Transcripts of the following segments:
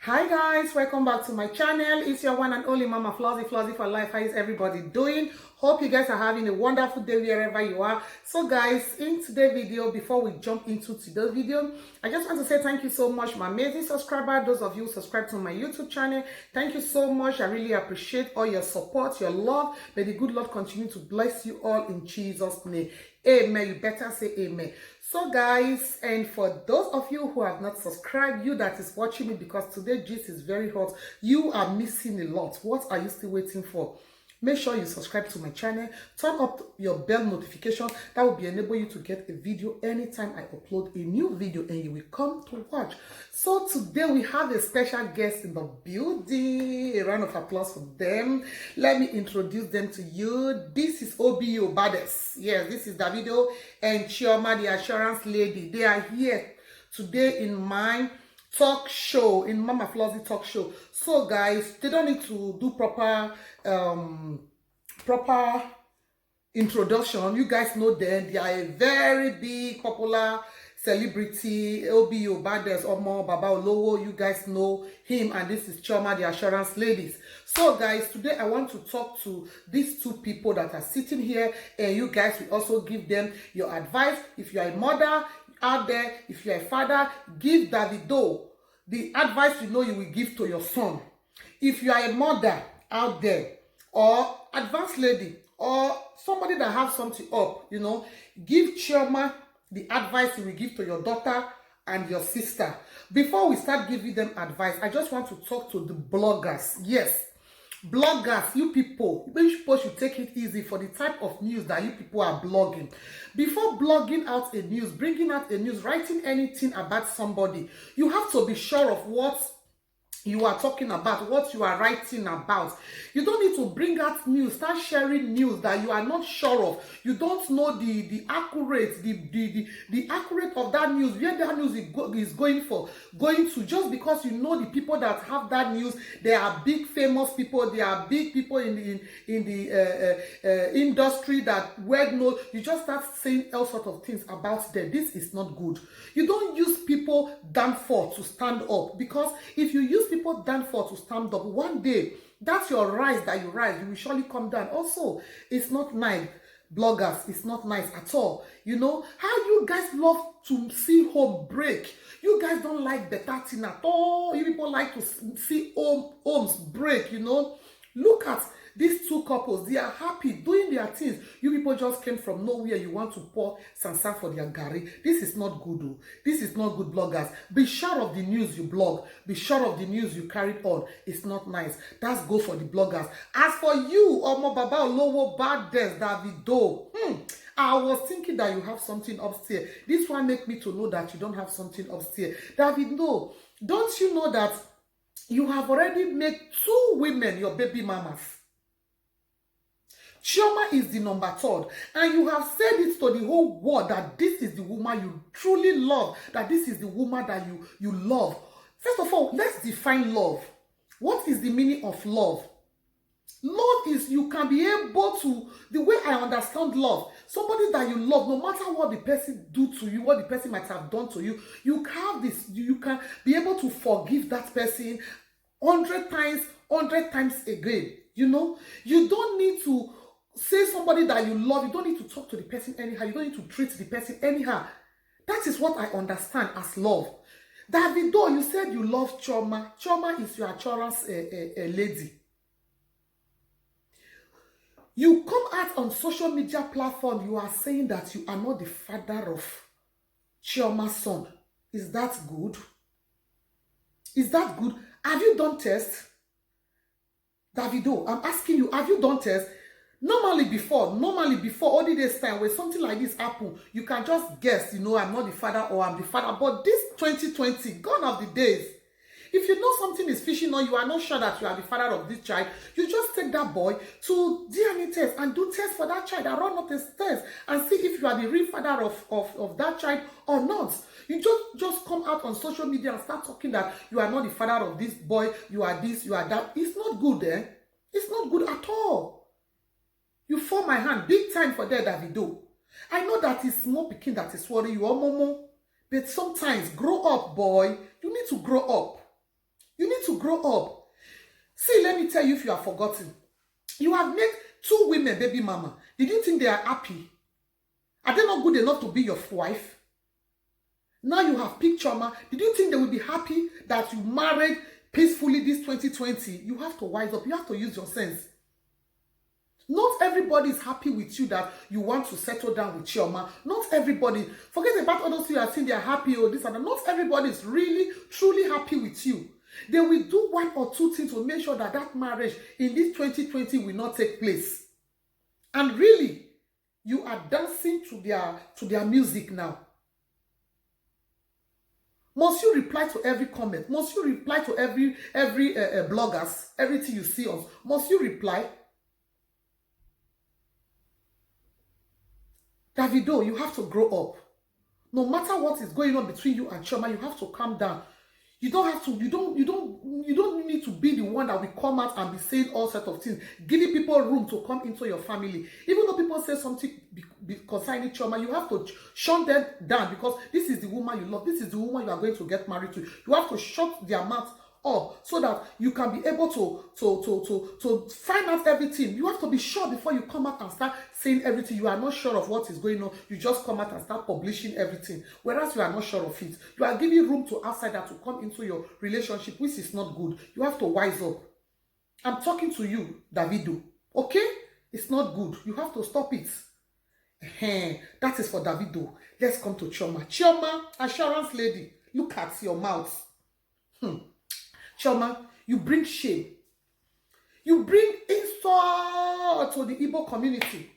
Hi guys, welcome back to my channel. It's your one and only Mama Flossie for life. How is everybody doing? Hope you guys are having a wonderful day wherever you are. So guys, in today's video, before we jump into today's video, I just want to say thank you so much, my amazing subscriber. Those of you who subscribe to my YouTube channel, thank you so much. I really appreciate all your support, your love. May the good Lord continue to bless you all in Jesus' name. Amen. You better say amen. So guys, and for those of you who have not subscribed, you that is watching me, because today gist is very hot, you are missing a lot. What are you still waiting for? Make sure you subscribe to my channel, turn up your bell notification. That will be enable you to get a video anytime I upload a new video and you will come to watch. So today we have a special guest in the building. A round of applause for them. Let me introduce them to you. This is Obi Obades. Yes, this is Davido and Chioma, the assurance lady. They are here today in my talk show, in Mama Flossie talk show. So guys, they don't need to do proper introduction. You guys know them. They are a very big popular celebrity. Obi Obades, Omo Baba Olowo. You guys know him, and this is Chioma, the assurance ladies. So guys, today I want to talk to these two people that are sitting here, and you guys will also give them your advice. If you are a mother out there, if you are a father, give Davido the advice you know you will give to your son. If you are a mother out there, or advanced lady, or somebody that has something up, you know, give Chioma the advice you will give to your daughter and your sister. Before we start giving them advice, I just want to talk to the bloggers. Yes, bloggers, you people should take it easy for the type of news that you people are blogging. Before blogging out a news, bringing out a news, writing anything about somebody, you have to be sure of what you are talking about, what you are writing about. You don't need to bring out news, start sharing news that you are not sure of. You don't know the accurate, the accurate of that news, where that news is going to, just because you know the people that have that news, they are big famous people, they are big people in the industry that well known. You just start saying all sorts of things about them. This is not good. You don't use people down for to stand up, because if you use people down for to stand up, one day that's your rise that you rise, you will surely come down. Also, it's not nice, bloggers, it's not nice at all. You know how you guys love to see home break. You guys don't like better thing at all. You people like to see homes break. You know, look at these two couples, they are happy doing their things. You people just came from nowhere. You want to pour sansan for their gari. This is not good, though. This is not good, bloggers. Be sure of the news you blog. Be sure of the news you carry on. It's not nice. That's go for the bloggers. As for you, Omo Baba Olowo, Obades, Davido, I was thinking that you have something upstairs. This one make me to know that you don't have something upstairs. Davido, don't you know that you have already made 2 women your baby mamas? Chioma is the number 3rd, and you have said it to the whole world that this is the woman you truly love, that this is the woman that you love. First of all, let's define love. What is the meaning of love? Love is you can be able to, the way I understand love, somebody that you love, no matter what the person do to you, what the person might have done to you, you have this, you can be able to forgive that person 100 times again. You know, you don't need to say somebody that you love, you don't need to talk to the person anyhow, you don't need to treat the person anyhow. That is what I understand as love. Davido, you said you love Chioma. Chioma is your assurance lady. You come out on social media platform, you are saying that you are not the father of Chioma's son. Is that good? Is that good? Have you done tests? Davido, I'm asking you, have you done tests? Normally before, all this time, when something like this happen, you can just guess, you know, I'm not the father or I'm the father. But this 2020, gone of the days. If you know something is fishy or you are not sure that you are the father of this child, you just take that boy to DNA test and do tests for that child and run up this test and see if you are the real father of that child or not. You just come out on social media and start talking that you are not the father of this boy, you are this, you are that. It's not good, eh? It's not good at all. You fall my hand big time for that, Davido. I know that it's small pikin that is worrying you, Momo, but sometimes grow up, boy. You need to grow up. You to grow up. See, let me tell you, if you have forgotten, you have made 2 women baby mama. Did you think they are happy? Are they not good enough to be your wife? Now you have picked Chioma. Did you think they will be happy that you married peacefully this 2020? You have to wise up. You have to use your sense. Not everybody is happy with you that you want to settle down with Chioma. Not everybody. Forget about others who are saying they are happy or this and that. Not everybody is really, truly happy with you. They will do 1 or 2 things to make sure that that marriage in this 2020 will not take place. And really, you are dancing to their music now. Must you reply to every comment? Must you reply to every bloggers? Everything you see on? Must you reply? Davido, you have to grow up. No matter what is going on between you and Chioma, you have to calm down. You don't have to, you don't need to be the one that will come out and be saying all sorts of things, giving people room to come into your family. Even though people say something concerning Chioma, you have to shut them down because this is the woman you love. This is the woman you are going to get married to. You have to shut their mouth up so that you can be able to find out everything. You have to be sure before you come out and start saying everything. You are not sure of what is going on. You just come out and start publishing everything, whereas you are not sure of it. You are giving room to outsiders to come into your relationship, which is not good. You have to wise up. I'm talking to you, Davido. Okay? It's not good. You have to stop it. That is for Davido. Let's come to Chioma. Chioma, assurance lady, look at your mouth. Chioma, you bring shame. You bring insult to the Igbo community.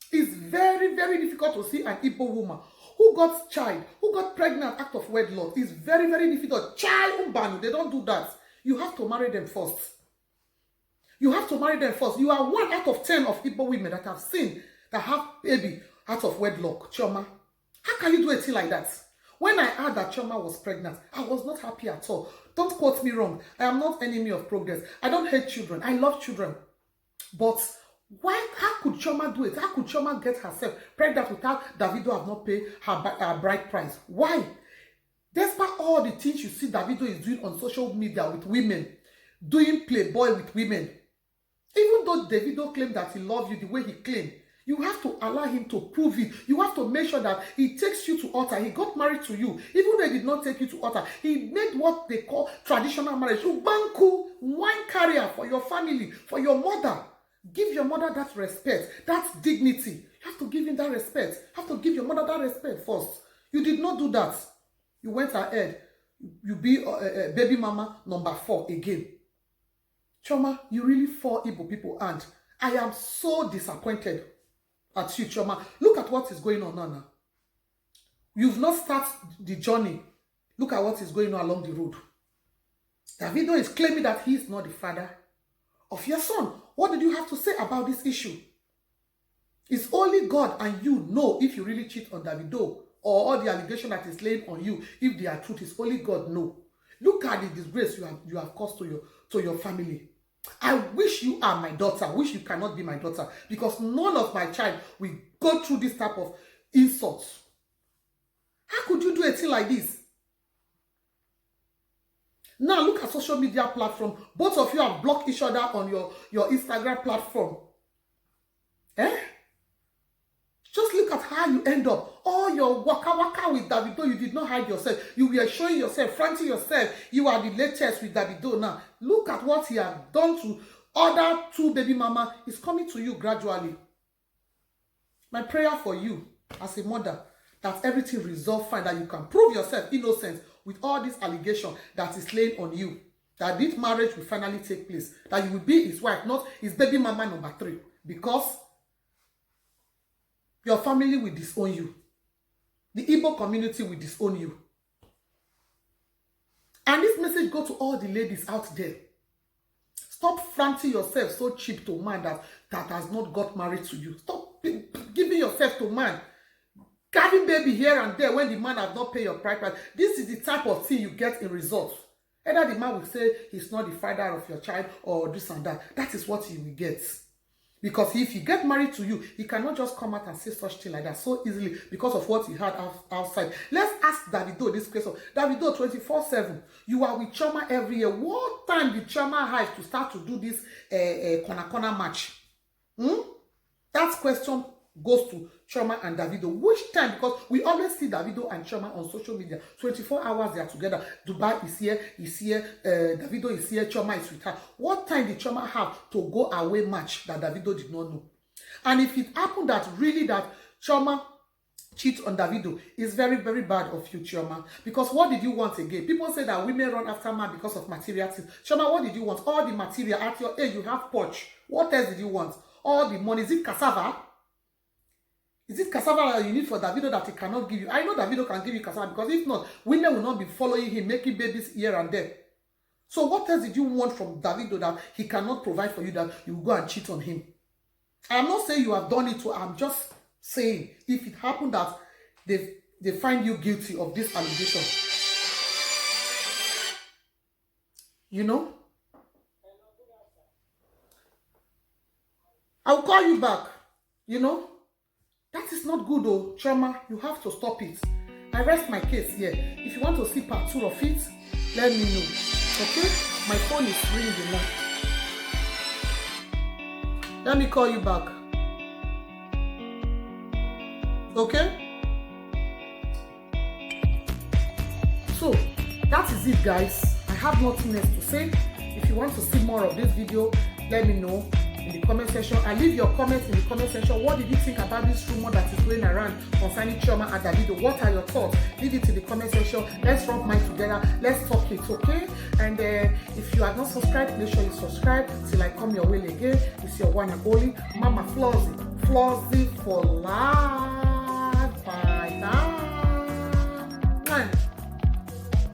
It's very, very difficult to see an Igbo woman who got child, who got pregnant out of wedlock. It's very, very difficult. Child umbanu, they don't do that. You have to marry them first. You have to marry them first. You are 1 out of 10 of Igbo women that I've seen that have baby out of wedlock. Chioma, how can you do a thing like that? When I heard that Chioma was pregnant, I was not happy at all. Don't quote me wrong. I am not enemy of progress. I don't hate children. I love children. But why? How could Chioma do it? How could Chioma get herself pregnant without Davido have not paid her bride price? Why? Despite all the things you see Davido is doing on social media with women, doing playboy with women, even though Davido claimed that he loved you the way he claimed, you have to allow him to prove it. You have to make sure that he takes you to altar. He got married to you. Even though he did not take you to altar, he made what they call traditional marriage. Ubanku, wine carrier for your family, for your mother. Give your mother that respect, that dignity. You have to give him that respect. You have to give your mother that respect first. You did not do that. You went ahead. You be baby mama number 4 again. Chioma, you really fall Igbo people, and I am so disappointed at you, Chioma. Look at what is going on now. You've not started the journey. Look at what is going on along the road. Davido is claiming that he is not the father of your son. What did you have to say about this issue? It's only God and you know if you really cheat on Davido or all the allegation that is laid on you. If they are truth, it's only God know. Look at the disgrace you have caused to your family. I wish you are my daughter. I wish you cannot be my daughter, because none of my child will go through this type of insults. How could you do a thing like this? Now look at social media platform. Both of you have blocked each other on your Instagram platform. Just look at how you end up. All your waka with Davido, you did not hide yourself. You were showing yourself, fronting yourself. You are the latest with Davido now. Look at what he has done to other 2 baby mama. Is coming to you gradually. My prayer for you as a mother, that everything resolved fine, that you can prove yourself innocent with all this allegation that is laying on you. That this marriage will finally take place. That you will be his wife, not his baby mama number 3. Because your family will disown you. The Igbo community will disown you. And this message goes to all the ladies out there. Stop fronting yourself so cheap to man that has not got married to you. Stop giving yourself to man. Having baby here and there when the man has not paid your price. This is the type of thing you get in results. Either the man will say he's not the father of your child or this and that. That is what he will get. Because if he get married to you, he cannot just come out and say such thing like that so easily because of what he had outside. Let's ask Davido this question. Davido 24/7. You are with Chioma every year. What time did Chioma have to start to do this corner match? That question goes to Chioma and Davido. Which time? Because we always see Davido and Chioma on social media. 24 hours they are together. Dubai is here, Davido is here, Chioma is with her. What time did Chioma have to go away match that Davido did not know? And if it happened that really that Chioma cheat on Davido, is very, very bad of you, Chioma. Because what did you want again? People say that women run after man because of material things. Chioma, what did you want? All the material. At your age, you have Porsche. What else did you want? All the money. Is it cassava? Is it cassava that you need for Davido that he cannot give you? I know Davido can give you cassava because if not, women will not be following him, making babies here and there. So what else did you want from Davido that he cannot provide for you that you will go and cheat on him? I'm not saying you have done it, so I'm just saying if it happened that they find you guilty of this allegation. You know? I'll call you back. You know? That is not good though, Chioma. You have to stop it. I rest my case here. If you want to see part 2 of it, let me know. Okay? My phone is ringing now. Let me call you back. Okay? So, that is it, guys. I have nothing else to say. If you want to see more of this video, let me know in the comment section, and leave your comments in the comment section. What did you think about this rumor that is going around concerning Chioma and Davido? What are your thoughts? Leave it in the comment section. Let's rub minds together. Let's talk it, okay? And if you are not subscribed, make sure you subscribe till I come your way again. It's your one and only Mama Flossie. Flossie for life.